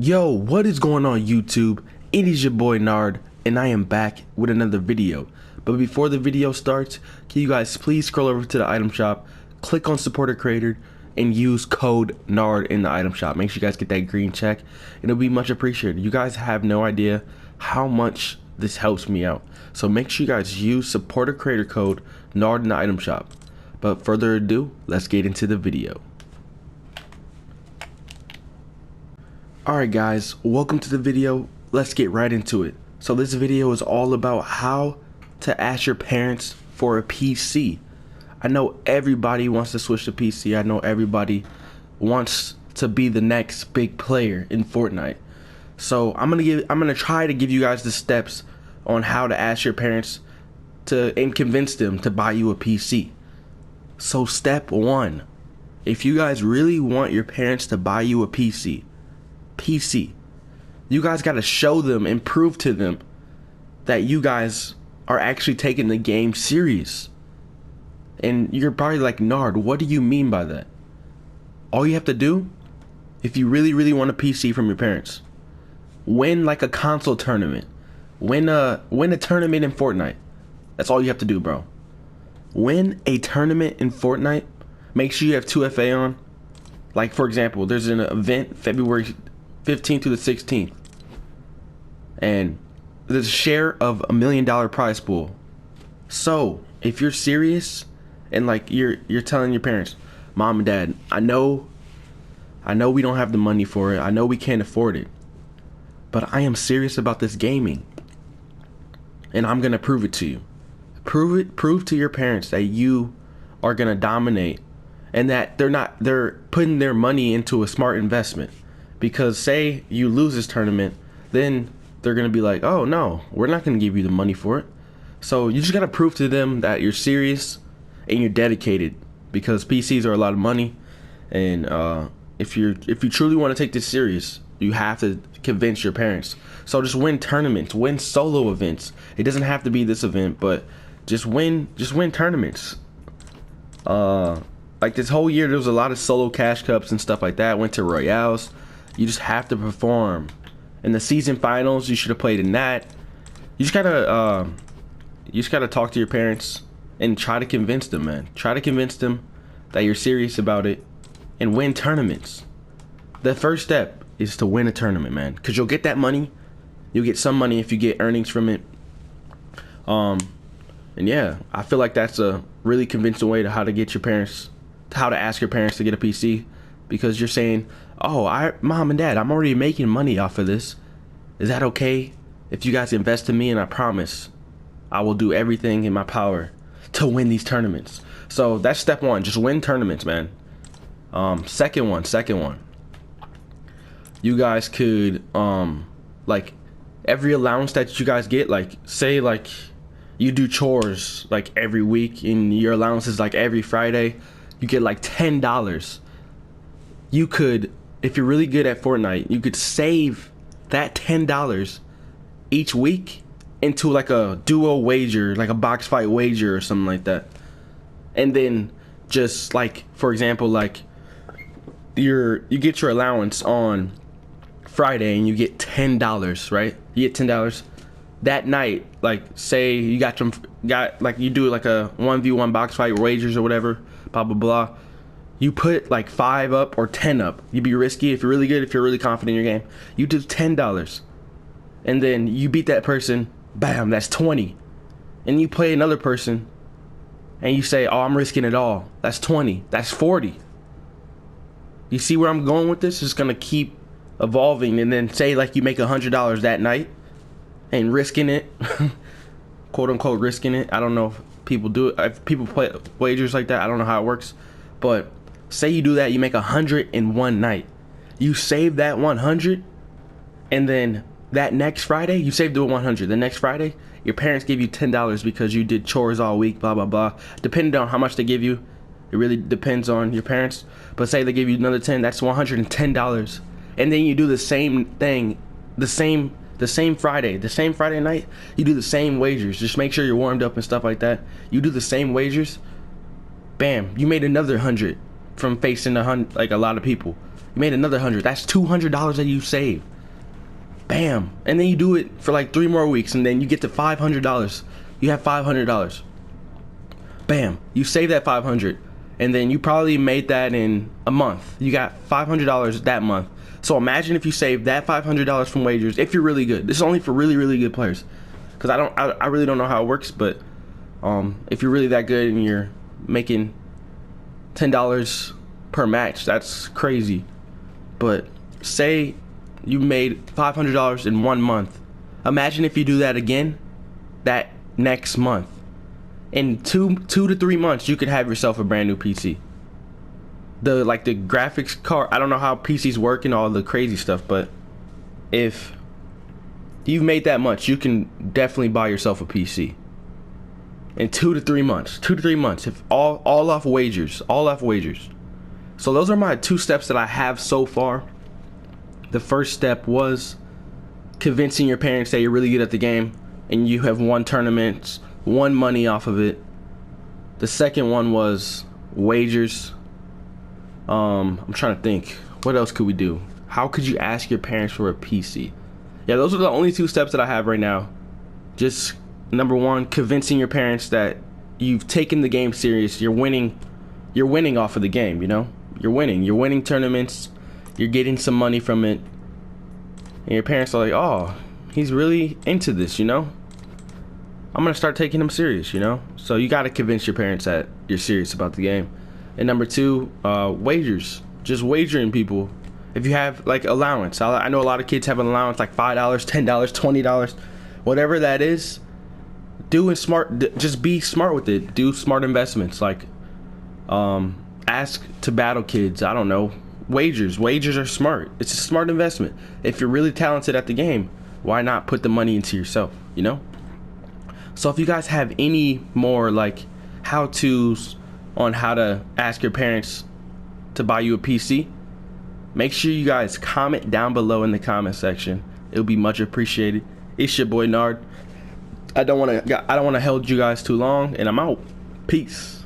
Yo, what is going on YouTube? It is your boy Nard, and I am back with another video. But before the video starts, can you guys please scroll over to the item shop, click on support a creator, and use code Nard in the item shop. Make sure you guys get that green check, and it'll be much appreciated. You guys have no idea how much this helps me out. So make sure you guys use support a creator code Nard in the item shop. But further ado, let's get into the video. Alright guys, welcome to the video. Let's get right into it. So this video is all about how to ask your parents for a PC. I know everybody wants to switch to PC. I know everybody wants to be the next big player in Fortnite. So I'm gonna try to give you guys the steps on how to ask your parents and convince them to buy you a PC. So step one, if you guys really want your parents to buy you a PC, you guys got to show them and prove to them that you guys are actually taking the game serious. And you're probably like, Nard, what do you mean by that? All you have to do, if you really want a PC from your parents, win like a console tournament, win a tournament in Fortnite. That's all you have to do, bro. Win a tournament in Fortnite. Make sure you have 2FA on. Like, for example, there's an event February 15th to the 16th, and there's a share of $1 million prize pool. So if you're serious and like you're telling your parents, mom and dad, I know we don't have the money for it, I know we can't afford it, but I am serious about this gaming, and I'm gonna prove it to you. Prove to your parents that you are gonna dominate, and that they're putting their money into a smart investment. Because say you lose this tournament, then they're gonna be like, oh no, we're not gonna give you the money for it. So you just gotta prove to them that you're serious and you're dedicated, because PCs are a lot of money, and if you truly want to take this serious, you have to convince your parents. So just win tournaments, win solo events. It doesn't have to be this event, but just win tournaments. Like this whole year there was a lot of solo cash cups and stuff like that. Went to royales. You just have to perform. In the season finals, you should have played in that. You just gotta talk to your parents and try to convince them, man. Try to convince them that you're serious about it and win tournaments. The first step is to win a tournament, man, because you'll get that money. You'll get some money if you get earnings from it. And yeah, I feel like that's a really convincing way to how to ask your parents to get a PC, because you're saying, oh, mom and dad, I'm already making money off of this. Is that okay if you guys invest in me? And I promise I will do everything in my power to win these tournaments. So that's step one. Just win tournaments, man. Second one. You guys could, like, every allowance that you guys get, like, say, like, you do chores, like, every week, and your allowance is, like, every Friday, you get, like, $10. You could, if you're really good at Fortnite, you could save that $10 each week into like a duo wager, like a box fight wager or something like that. And then just like, for example, like you get your allowance on Friday and you get $10, right? You get $10 that night. Like say you got like you do like a 1v1 box fight wagers or whatever, blah blah blah. You put like 5 up or 10 up. You be risky if you're really good, if you're really confident in your game. You do $10. And then you beat that person, bam, that's 20. And you play another person and you say, oh, I'm risking it all. That's 20. That's 40. You see where I'm going with this? It's gonna keep evolving. And then say like you make $100 that night and risking it, quote unquote risking it. I don't know if people do it. If people play wagers like that, I don't know how it works. But say you do that, you make 100 in one night. You save that 100, and then that next Friday, you saved the 100. The next Friday, your parents give you $10 because you did chores all week, blah, blah, blah. Depending on how much they give you, it really depends on your parents. But say they give you another 10, that's $110. And then you do the same thing, the same Friday night, you do the same wagers. Just make sure you're warmed up and stuff like that. You do the same wagers. Bam, you made another 100 from facing a lot of people. You made another 100. That's $200 that you saved. Bam. And then you do it for like 3 more weeks, and then you get to $500. You have $500. Bam. You save that $500, and then you probably made that in a month. You got $500 that month. So imagine if you save that $500 from wagers. If you're really good, this is only for really, really good players, because I really don't know how it works. But if you're really that good and you're making $10 per match, that's crazy. But say you made $500 in 1 month. Imagine if you do that again that next month. In 2 to 3 months, you could have yourself a brand new PC. The graphics card, I don't know how PCs work and all the crazy stuff, but if you've made that much, you can definitely buy yourself a PC in 2 to 3 months. 2 to 3 months, if all off wagers, So those are my 2 steps that I have so far. The first step was convincing your parents that you're really good at the game and you have won tournaments, won money off of it. The second one was wagers. I'm trying to think, what else could we do? How could you ask your parents for a PC? Yeah, those are the only 2 steps that I have right now. Just number 1, convincing your parents that you've taken the game serious. You're winning off of the game, you know? You're winning tournaments. You're getting some money from it. And your parents are like, oh, he's really into this, you know? I'm gonna start taking him serious, you know? So you gotta convince your parents that you're serious about the game. And number 2, wagers. Just wagering people. If you have like allowance, I know a lot of kids have an allowance like $5, $10, $20, whatever that is. Just be smart with it. Do smart investments. Like, ask to battle kids. I don't know. Wagers are smart. It's a smart investment. If you're really talented at the game, why not put the money into yourself, you know? So if you guys have any more like how-tos on how to ask your parents to buy you a PC, make sure you guys comment down below in the comment section. It'll be much appreciated. It's your boy Nard. I don't want to hold you guys too long, and I'm out. Peace.